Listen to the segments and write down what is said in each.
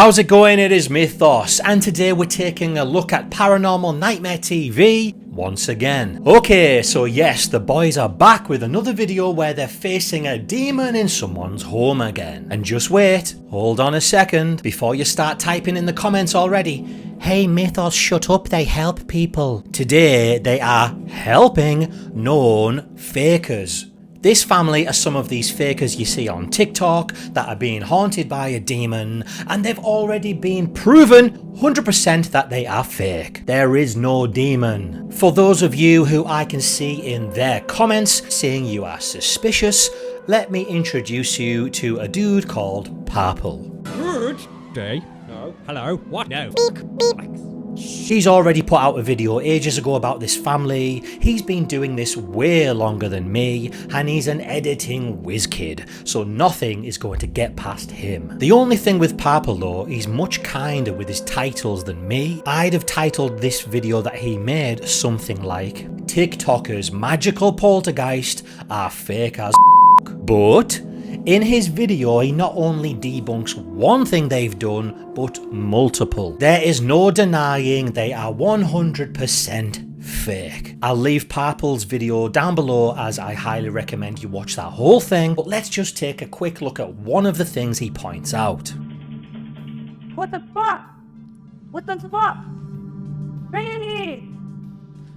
how's it going? It is Mythos, and today we're taking a look at Paranormal Nightmare TV once again. Okay, so yes, the boys are back with another video where they're facing a demon in someone's home again. And just wait, hold on a second, before you start typing in the comments already. Hey Mythos, shut up, they help people. Today, they are helping known fakers. This family are some of these fakers you see on TikTok that are being haunted by a demon, and they've already been proven 100% that they are fake. There is no demon. For those of you who I can see in their comments saying you are suspicious, let me introduce you to a dude called Purple. Good day. No. Hello. What? No. He's already put out a video ages ago about this family. He's been doing this way longer than me, and he's an editing whiz kid, so nothing is going to get past him. The only thing with Purple though, he's much kinder with his titles than me. I'd have titled this video that he made something like, TikTokers Magical Poltergeist are fake as but in his video, he not only debunks one thing they've done, but multiple. There is no denying they are 100% fake. I'll leave Purple's video down below as I highly recommend you watch that whole thing, but let's just take a quick look at one of the things he points out. What the fuck? What the fuck? Brady!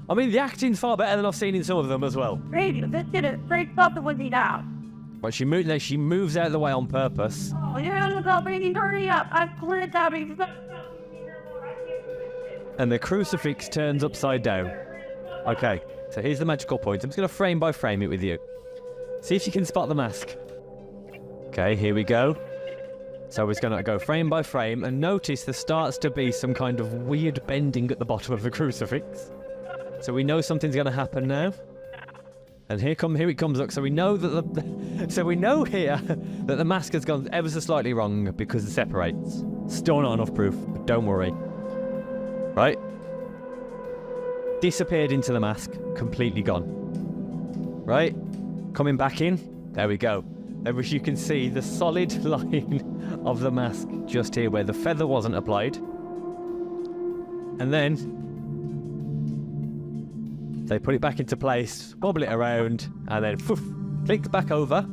I mean, the acting's far better than I've seen in some of them as well. Brady, this did it. Break something with me now. But she moves out of the way on purpose. Oh, you're gonna go, Brady, hurry up. I've cleared that. And the crucifix turns upside down. Okay, so here's the magical point. I'm just going to frame by frame it with you. See if you can spot the mask. Okay, here we go. So we're going to go frame by frame, and notice there starts to be some kind of weird bending at the bottom of the crucifix. So we know something's going to happen now. And here it comes. Look, so we know that here that the mask has gone ever so slightly wrong because it separates. Still not enough proof, but don't worry. Right? Disappeared into the mask, completely gone. Right? Coming back in. There we go. There, as you can see, the solid line of the mask just here where the feather wasn't applied. And then they put it back into place, wobble it around, and then poof, click back over.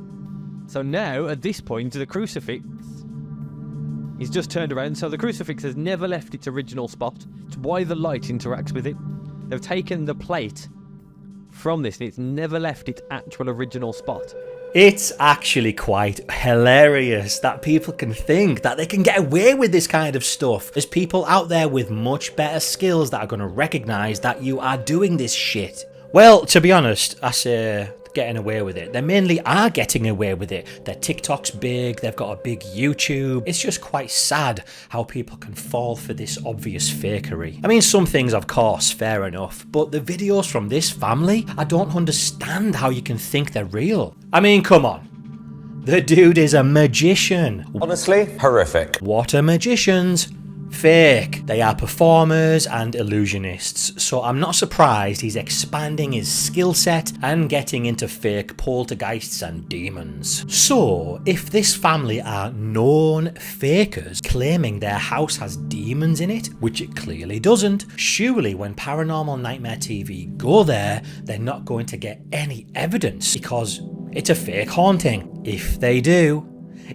So now, at this point, the crucifix is just turned around. So the crucifix has never left its original spot. It's why the light interacts with it. They've taken the plate from this, and it's never left its actual original spot. It's actually quite hilarious that people can think that they can get away with this kind of stuff. There's people out there with much better skills that are going to recognise that you are doing this shit. Well, to be honest, I say getting away with it. They mainly are getting away with it. Their TikTok's big, they've got a big YouTube. It's just quite sad how people can fall for this obvious fakery. I mean, some things, of course, fair enough, but the videos from this family, I don't understand how you can think they're real. I mean, come on. The dude is a magician. Honestly, horrific. What are magicians? Fake. They are performers and illusionists, so I'm not surprised he's expanding his skill set and getting into fake poltergeists and demons. So, if this family are known fakers claiming their house has demons in it, which it clearly doesn't, surely when Paranormal Nightmare TV go there, they're not going to get any evidence because it's a fake haunting. If they do,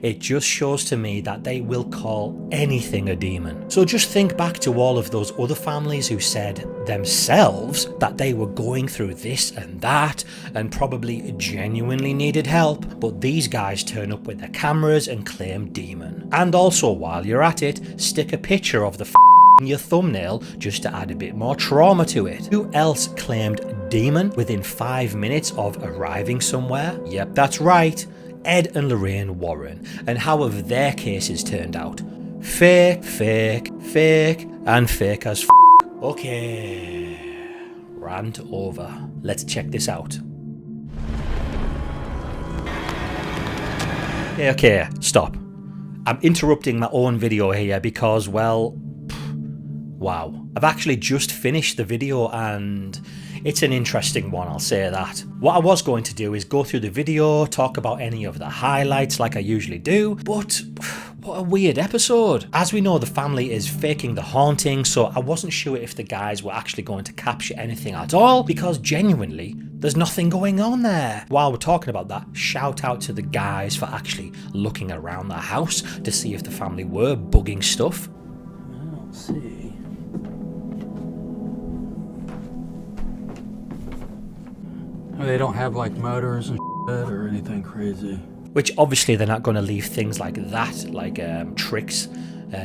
it just shows to me that they will call anything a demon. So just think back to all of those other families who said themselves that they were going through this and that and probably genuinely needed help, but these guys turn up with their cameras and claim demon. And also, while you're at it, stick a picture of the in your thumbnail just to add a bit more trauma to it. Who else claimed demon within 5 minutes of arriving somewhere? Yep, that's right. Ed and Lorraine Warren. And how have their cases turned out? Fake, fake, fake, and fake as f***. Okay, rant over. Let's check this out. Okay, stop. I'm interrupting my own video here because, well, wow. I've actually just finished the video and it's an interesting one, I'll say that. What I was going to do is go through the video, talk about any of the highlights like I usually do, but What a weird episode. As we know, the family is faking the haunting, so I wasn't sure if the guys were actually going to capture anything at all, because genuinely, there's nothing going on there. While we're talking about that, shout out to the guys for actually looking around the house to see if the family were bugging stuff. I don't see. They don't have like motors and shit or anything crazy. Which obviously they're not going to leave things like that, like tricks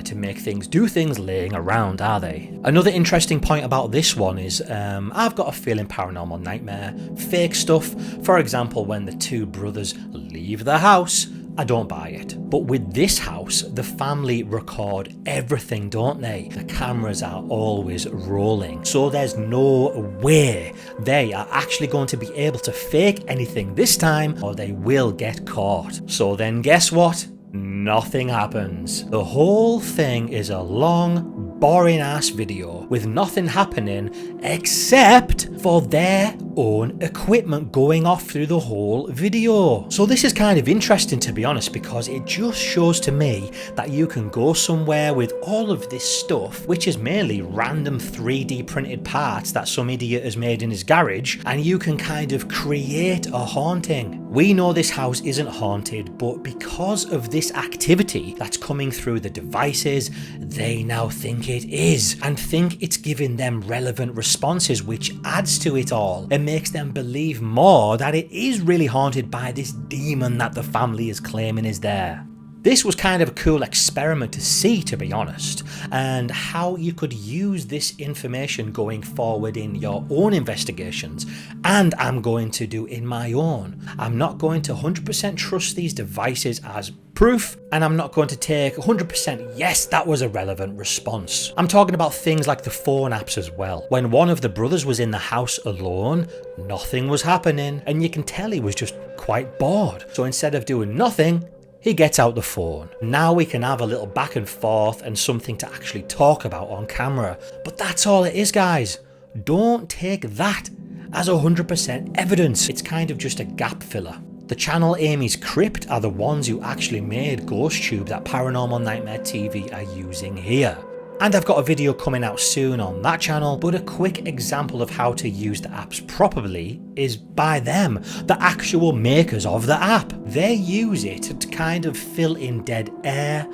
to make things do things laying around, are they? Another interesting point about this one is I've got a feeling Paranormal Nightmare fake stuff. For example, when the two brothers leave the house, I don't buy it. But with this house, the family record everything, don't they? The cameras are always rolling. So there's no way they are actually going to be able to fake anything this time, or they will get caught. So then guess what? Nothing happens. The whole thing is a long, boring ass video with nothing happening except for their own equipment going off through the whole video. So this is kind of interesting, to be honest, because it just shows to me that you can go somewhere with all of this stuff, which is mainly random 3D printed parts that some idiot has made in his garage, and you can kind of create a haunting. We know this house isn't haunted, but because of this activity that's coming through the devices, they now think it is, and think it's giving them relevant responses, which adds to it all and makes them believe more that it is really haunted by this demon that the family is claiming is there. This was kind of a cool experiment to see, to be honest, and how you could use this information going forward in your own investigations, and I'm going to do in my own. I'm not going to 100% trust these devices as proof, and I'm not going to take 100% yes, that was a relevant response. I'm talking about things like the phone apps as well. When one of the brothers was in the house alone, nothing was happening, and you can tell he was just quite bored. So instead of doing nothing, he gets out the phone. Now we can have a little back and forth and something to actually talk about on camera. But that's all it is, guys. Don't take that as 100% evidence. It's kind of just a gap filler. The channel Amy's Crypt are the ones who actually made Ghost Tube that Paranormal Nightmare TV are using here. And I've got a video coming out soon on that channel, but a quick example of how to use the apps properly is by them, the actual makers of the app. They use it to kind of fill in dead air.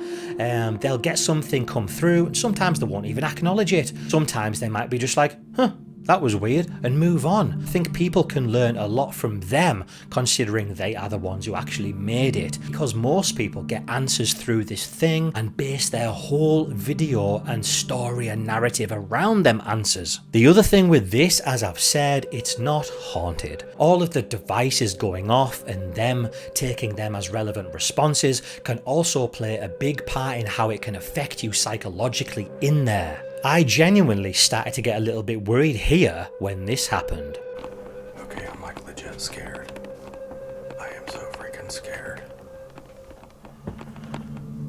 They'll get something come through, and sometimes they won't even acknowledge it. Sometimes they might be just like, huh, that was weird, and move on. I think people can learn a lot from them, considering they are the ones who actually made it, because most people get answers through this thing and base their whole video and story and narrative around them answers. The other thing with this, as I've said, it's not haunted. All of the devices going off and them taking them as relevant responses can also play a big part in how it can affect you psychologically in there. I genuinely started to get a little bit worried here when this happened. Okay, I'm like legit scared. I am so freaking scared.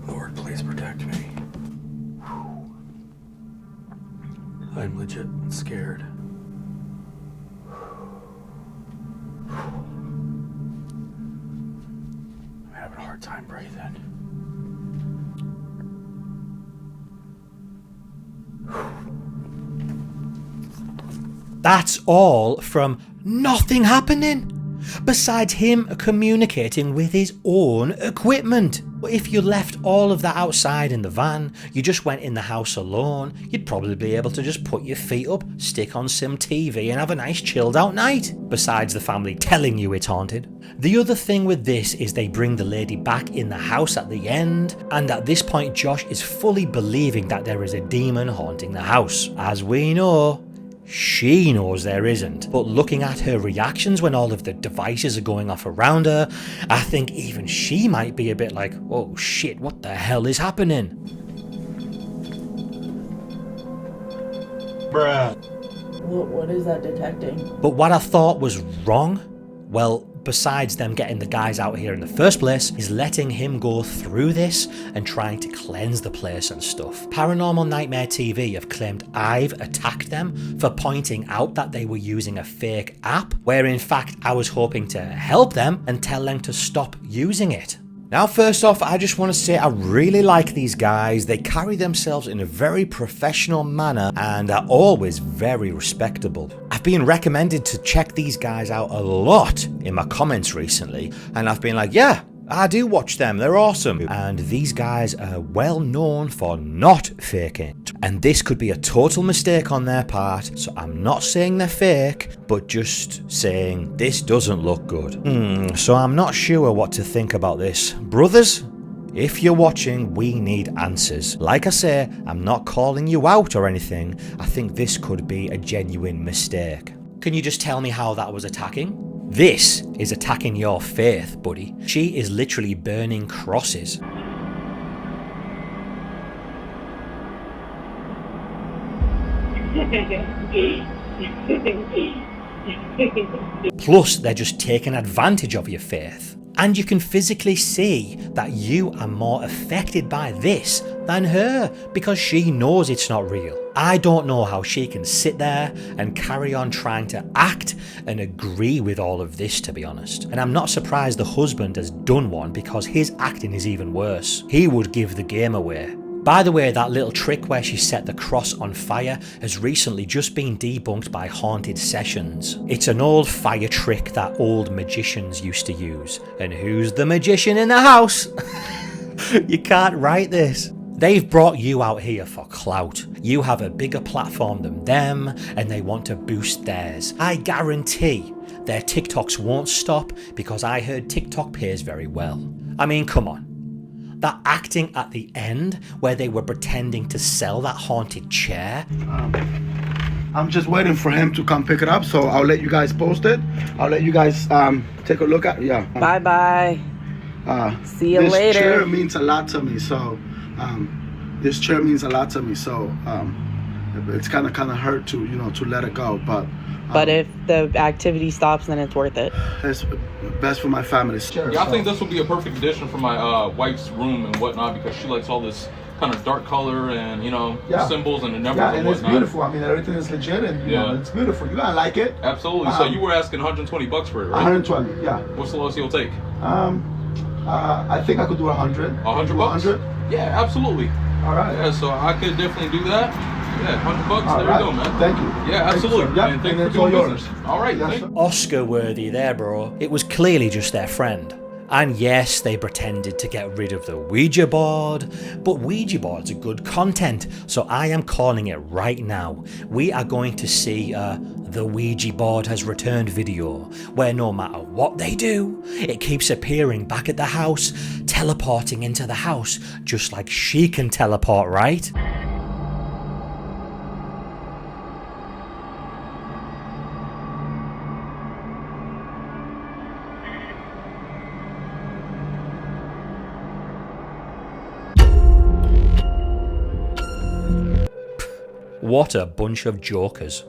Lord, please protect me. I'm legit scared. I'm having a hard time breathing. That's all from nothing happening, besides him communicating with his own equipment. But if you left all of that outside in the van, you just went in the house alone, you'd probably be able to just put your feet up, stick on some TV and have a nice chilled out night, besides the family telling you it's haunted. The other thing with this is they bring the lady back in the house at the end, and at this point Josh is fully believing that there is a demon haunting the house. As we know, she knows there isn't, but looking at her reactions when all of the devices are going off around her, I think even she might be a bit like, oh shit, what the hell is happening? Bruh. What is that detecting? But what I thought was wrong, well, besides them getting the guys out here in the first place, is letting him go through this and trying to cleanse the place and stuff. Paranormal Nightmare TV have claimed I've attacked them for pointing out that they were using a fake app, where in fact I was hoping to help them and tell them to stop using it. Now, first off, I just want to say I really like these guys. They carry themselves in a very professional manner and are always very respectable. I've been recommended to check these guys out a lot in my comments recently, and I've been like, yeah, I do watch them, they're awesome. And these guys are well known for not faking. And this could be a total mistake on their part, so I'm not saying they're fake, but just saying this doesn't look good. So I'm not sure what to think about this. Brothers, if you're watching, we need answers. Like I say, I'm not calling you out or anything. I think this could be a genuine mistake. Can you just tell me how that was attacking? This is attacking your faith, buddy. She is literally burning crosses. Plus, they're just taking advantage of your faith. And you can physically see that you are more affected by this than her because she knows it's not real. I don't know how she can sit there and carry on trying to act and agree with all of this, to be honest. And I'm not surprised the husband has done one because his acting is even worse. He would give the game away. By the way, that little trick where she set the cross on fire has recently just been debunked by Haunted Sessions. It's an old fire trick that old magicians used to use. And who's the magician in the house? You can't write this. They've brought you out here for clout. You have a bigger platform than them, and they want to boost theirs. I guarantee their TikToks won't stop because I heard TikTok pays very well. I mean, come on. That acting at the end where they were pretending to sell that haunted chair. I'm just waiting for him to come pick it up, so I'll let you guys post it. I'll let you guys take a look at it. Yeah. Bye bye. See you this later. This chair means a lot to me, so this chair means a lot to me, so it's kind of hurt to let it go, but if the activity stops, then it's worth it. It's best for my family. Yeah, I think this would be a perfect addition for my wife's room and whatnot because she likes all this kind of dark color and symbols and the numbers and whatnot. It's beautiful. I mean, everything is legit and you know, it's beautiful. You gotta like it. Absolutely. So you were asking $120 for it, right? 120. Yeah. What's the lowest you'll take? I think I could do 100. 100 bucks? 100? Yeah, absolutely. All right. Yeah, so I could definitely do that. Yeah, $100. All there right. you go, man. Thank you. Yeah, absolutely. Yep. And thank you it's for all doing yours. business. All right. Yes, sir. Oscar worthy there, bro. It was clearly just their friend. And yes, they pretended to get rid of the Ouija board, but Ouija boards are good content, so I am calling it right now. We are going to see the Ouija board has returned video, where no matter what they do, it keeps appearing back at the house, teleporting into the house, just like she can teleport, right? What a bunch of jokers.